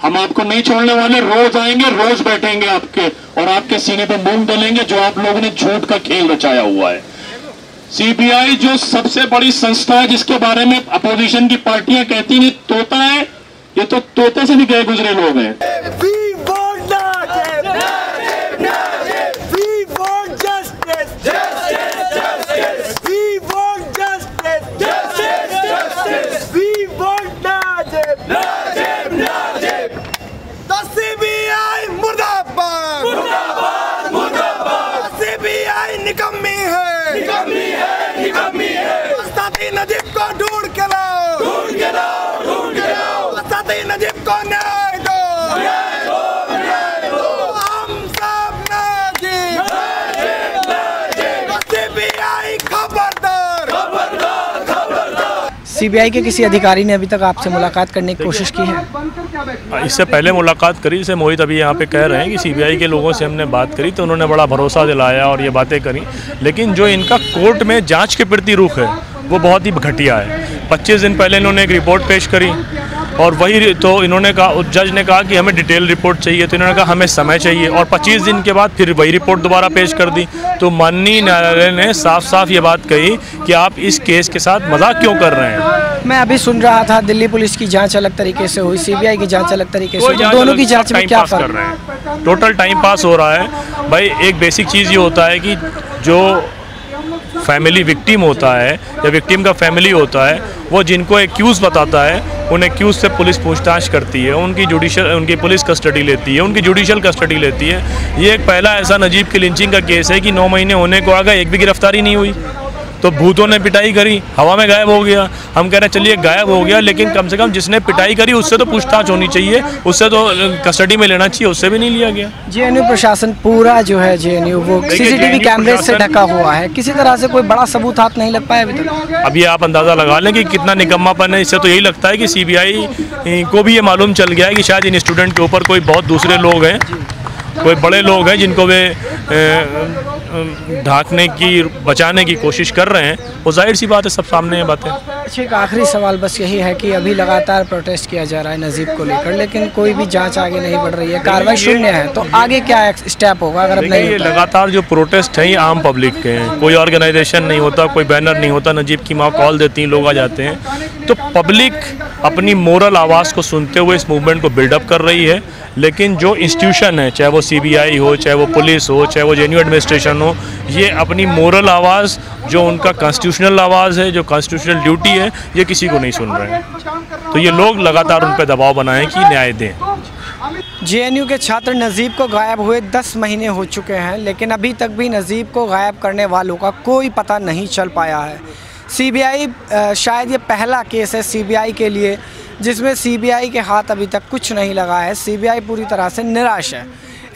हम आपको नहीं छोड़ने वाले, रोज आएंगे, रोज बैठेंगे आपके और आपके सीने पे मूंग डलेंगे जो आप लोगों ने झूठ का खेल रचाया हुआ है। सीबीआई जो सबसे बड़ी संस्था है जिसके बारे में अपोजिशन की पार्टियां कहती नहीं तोता है, ये तो तोते से भी गए गुजरे लोग हैं। निकम्मी है, निकम्मी है, निकम्मी है। उस्तादी नजीब को ढूंढ के लाओ, ढूंढ के लाओ, ढूंढ के लाओ। उस्तादी नजीब को न्याय दो, न्याय दो, न्याय दो। हम सब नाजिब, नाजिब, नाजिब। सीबीआई खबरदार, खबरदार, खबरदार। सीबीआई के किसी अधिकारी ने अभी तक आपसे मुलाकात करने की कोशिश की है? इससे पहले मुलाकात करी, जैसे मोहित अभी यहाँ पे कह रहे हैं कि सीबीआई के लोगों से हमने बात करी तो उन्होंने बड़ा भरोसा दिलाया और ये बातें करी, लेकिन जो इनका कोर्ट में जांच के प्रति रुख है वो बहुत ही घटिया है। 25 दिन पहले इन्होंने एक रिपोर्ट पेश करी और वही तो इन्होंने कहा, जज ने कहा कि हमें डिटेल रिपोर्ट चाहिए, तो इन्होंने कहा हमें समय चाहिए और 25 दिन के बाद फिर वही रिपोर्ट दोबारा पेश कर दी। तो माननीय न्यायालय ने साफ साफ ये बात कही कि आप इस केस के साथ मजाक क्यों कर रहे हैं। मैं अभी सुन रहा था दिल्ली पुलिस की जांच अलग तरीके से हुई, सीबीआई की जांच अलग तरीके से हुई, दोनों की जांच में क्या फर्क कर रहे हैं? टोटल टाइम पास हो रहा है भाई। एक बेसिक चीज़ ये होता है कि जो फैमिली विक्टिम होता है या विक्टिम का फैमिली होता है वो जिनको एक्यूज़ बताता है उन एक्यूज़ से पुलिस पूछताछ करती है, उनकी पुलिस कस्टडी लेती है, उनकी जुडिशल कस्टडी लेती है। ये एक पहला ऐसा नजीब की लिंचिंग का केस है कि 9 महीने होने को आ गए, एक भी गिरफ्तारी नहीं हुई। तो भूतों ने पिटाई करी, हवा में गायब हो गया। हम कह रहे हैं चलिए गायब हो गया, लेकिन कम से कम जिसने पिटाई करी उससे तो पूछताछ होनी चाहिए, उससे तो कस्टडी में लेना चाहिए, उससे भी नहीं लिया गया। जेएनयू प्रशासन पूरा जो है जेएनयू वो सीसीटीवी कैमरे से ढका हुआ है, किसी तरह से कोई बड़ा सबूत हाथ नहीं लग पाया अभी तक। अभी आप अंदाज़ा लगा लें कि कितना निकम्मापन है। इससे तो यही लगता है कि सीबीआई को भी ये मालूम चल गया है कि शायद इन स्टूडेंट के ऊपर कोई बहुत दूसरे लोग हैं, कोई बड़े लोग हैं जिनको वे ढांकने की, बचाने की कोशिश कर रहे हैं। वो जाहिर सी बात है, सब सामने है बातें। अच्छा, एक आखिरी सवाल बस यही है कि अभी लगातार प्रोटेस्ट किया जा रहा है नजीब को लेकर, लेकिन कोई भी जांच आगे नहीं बढ़ रही है, कार्रवाई शून्य है, तो आगे क्या स्टेप होगा अगर अब नहीं होता? लगातार जो प्रोटेस्ट है ये आम पब्लिक के हैं, कोई ऑर्गेनाइजेशन नहीं होता, कोई बैनर नहीं होता, नजीब की माँ कॉल देती हैं, लोग आ जाते हैं। तो पब्लिक अपनी मोरल आवाज़ को सुनते हुए इस मूवमेंट को बिल्डअप कर रही है, लेकिन जो इंस्टीट्यूशन है, चाहे वो सीबीआई हो, चाहे वो पुलिस हो, चाहे वो जेएनयू एडमिनिस्ट्रेशन हो, ये अपनी मोरल आवाज़, जो उनका कॉन्स्टिट्यूशनल आवाज़ है, जो कॉन्स्टिट्यूशनल ड्यूटी है, ये किसी को नहीं सुन रहे हैं। तो ये लोग लगातार उन पर दबाव बनाएं कि न्याय दें। जेएनयू के छात्र नजीब को गायब हुए 10 महीने हो चुके हैं, लेकिन अभी तक भी नजीब को गायब करने वालों का कोई पता नहीं चल पाया है। सीबीआई शायद ये पहला केस है सीबीआई के लिए जिसमें सीबीआई के हाथ अभी तक कुछ नहीं लगा है। सीबीआई पूरी तरह से निराश है,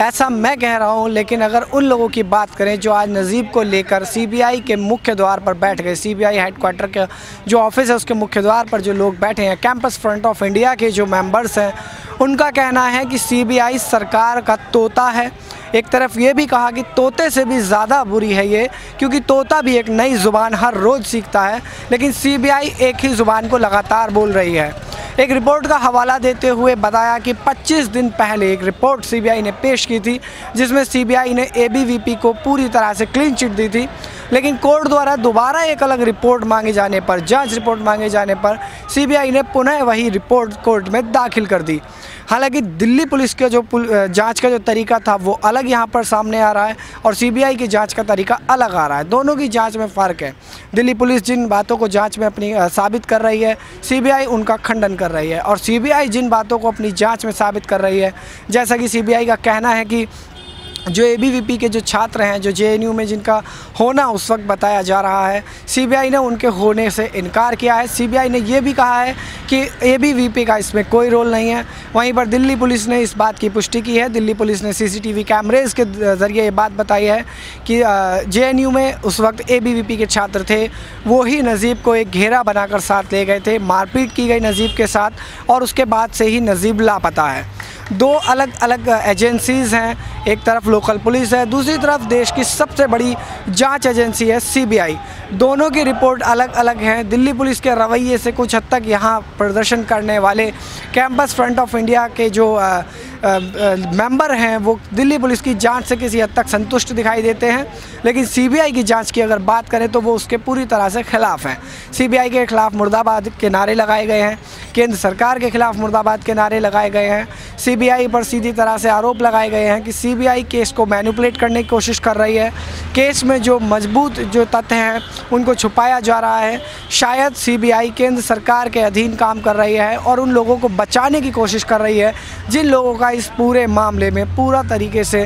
ऐसा मैं कह रहा हूं। लेकिन अगर उन लोगों की बात करें जो आज नजीब को लेकर सीबीआई के मुख्य द्वार पर बैठ गए, सीबीआई हेडक्वार्टर के जो ऑफिस है उसके मुख्य द्वार पर जो लोग बैठे हैं, कैंपस फ्रंट ऑफ इंडिया के जो मेंबर्स हैं, उनका कहना है कि सीबीआई सरकार का तोता है। एक तरफ ये भी कहा कि तोते से भी ज़्यादा बुरी है ये, क्योंकि तोता भी एक नई ज़ुबान हर रोज़ सीखता है, लेकिन सीबीआई एक ही ज़ुबान को लगातार बोल रही है। एक रिपोर्ट का हवाला देते हुए बताया कि 25 दिन पहले एक रिपोर्ट सीबीआई ने पेश की थी, जिसमें सीबीआई ने एबीवीपी को पूरी तरह से क्लीन चिट दी थी, लेकिन कोर्ट द्वारा दोबारा एक अलग रिपोर्ट मांगे जाने पर, जांच रिपोर्ट मांगे जाने पर सीबीआई ने पुनः वही रिपोर्ट कोर्ट में दाखिल कर दी। हालांकि दिल्ली पुलिस का जो जांच का जो तरीका था वो अलग यहाँ पर सामने आ रहा है और सीबीआई की जांच का तरीका अलग आ रहा है। दोनों की जांच में फ़र्क है। दिल्ली पुलिस जिन बातों को जांच में अपनी साबित कर रही है, सीबीआई उनका खंडन कर रही है, और सीबीआई जिन बातों को अपनी जांच में साबित कर रही है, जैसा कि सीबीआई का कहना है कि जो एबीवीपी के जो छात्र हैं, जो जेएनयू में जिनका होना उस वक्त बताया जा रहा है, सीबीआई ने उनके होने से इनकार किया है। सीबीआई ने ये भी कहा है कि एबीवीपी का इसमें कोई रोल नहीं है। वहीं पर दिल्ली पुलिस ने इस बात की पुष्टि की है। दिल्ली पुलिस ने सीसीटीवी कैमरेज़ के ज़रिए ये बात बताई है कि जेएनयू में उस वक्त एबीवीपी के छात्र थे, वो ही नजीब को एक घेरा बनाकर साथ ले गए थे, मारपीट की गई नजीब के साथ, और उसके बाद से ही नजीब लापता है। दो अलग अलग एजेंसीज़ हैं, एक तरफ लोकल पुलिस है, दूसरी तरफ देश की सबसे बड़ी जांच एजेंसी है सीबीआई। दोनों की रिपोर्ट अलग अलग है। दिल्ली पुलिस के रवैये से कुछ हद तक यहाँ प्रदर्शन करने वाले कैंपस फ्रंट ऑफ इंडिया के जो मेंबर हैं वो दिल्ली पुलिस की जांच से किसी हद तक संतुष्ट दिखाई देते हैं, लेकिन सीबीआई की जांच की अगर बात करें तो वो उसके पूरी तरह से खिलाफ हैं। सीबीआई के खिलाफ मुर्दाबाद के नारे लगाए गए हैं, केंद्र सरकार के खिलाफ मुर्दाबाद के नारे लगाए गए हैं। सीबीआई पर सीधी तरह से आरोप लगाए गए हैं कि सीबीआई केस को मैनिपुलेट करने की कोशिश कर रही है, केस में जो मजबूत जो तथ्य हैं उनको छुपाया जा रहा है। शायद सीबीआई केंद्र सरकार के अधीन काम कर रही है और उन लोगों को बचाने की कोशिश कर रही है जिन लोगों का इस पूरे मामले में पूरा तरीके से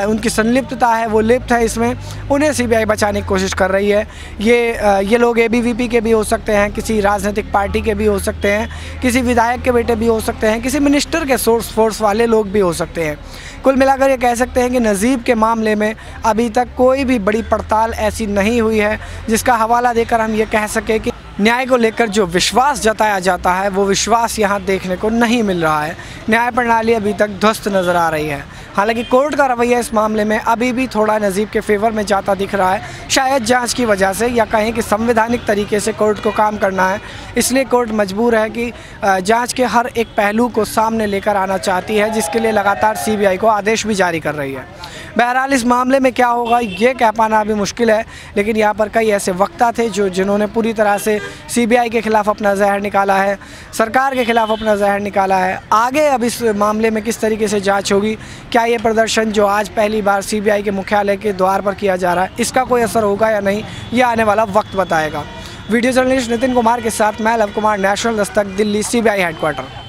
उनकी संलिप्तता है, वो लिप्त है इसमें, उन्हें सीबीआई बचाने की कोशिश कर रही है। ये लोग एबीवीपी के भी हो सकते हैं, किसी राजनीतिक पार्टी के भी हो सकते हैं, किसी विधायक के बेटे भी हो सकते हैं, किसी मिनिस्टर के सोर्स फोर्स वाले लोग भी हो सकते हैं। कुल मिलाकर ये कह सकते हैं कि नज़ीब के मामले में अभी तक कोई भी बड़ी पड़ताल ऐसी नहीं हुई है जिसका हवाला देकर हम ये कह सकें कि न्याय को लेकर जो विश्वास जताया जाता है वो विश्वास यहाँ देखने को नहीं मिल रहा है। न्याय प्रणाली अभी तक ध्वस्त नज़र आ रही है। हालांकि कोर्ट का रवैया इस मामले में अभी भी थोड़ा नज़ीब के फेवर में जाता दिख रहा है, शायद जांच की वजह से, या कहें कि संवैधानिक तरीके से कोर्ट को काम करना है, इसलिए कोर्ट मजबूर है कि जांच के हर एक पहलू को सामने लेकर आना चाहती है, जिसके लिए लगातार सीबीआई को आदेश भी जारी कर रही है। बहरहाल इस मामले में क्या होगा ये कह पाना अभी मुश्किल है, लेकिन यहाँ पर कई ऐसे वक्ता थे जिन्होंने पूरी तरह से सीबीआई के खिलाफ अपना जहर निकाला है, सरकार के खिलाफ अपना जहर निकाला है। आगे अब इस मामले में किस तरीके से जांच होगी, क्या ये प्रदर्शन जो आज पहली बार सीबीआई के मुख्यालय के द्वार पर किया जा रहा है इसका कोई असर होगा या नहीं, ये आने वाला वक्त बताएगा। वीडियो जर्नलिस्ट नितिन कुमार के साथ मैं love Kumar, national Dastak, Delhi, CBI headquarter.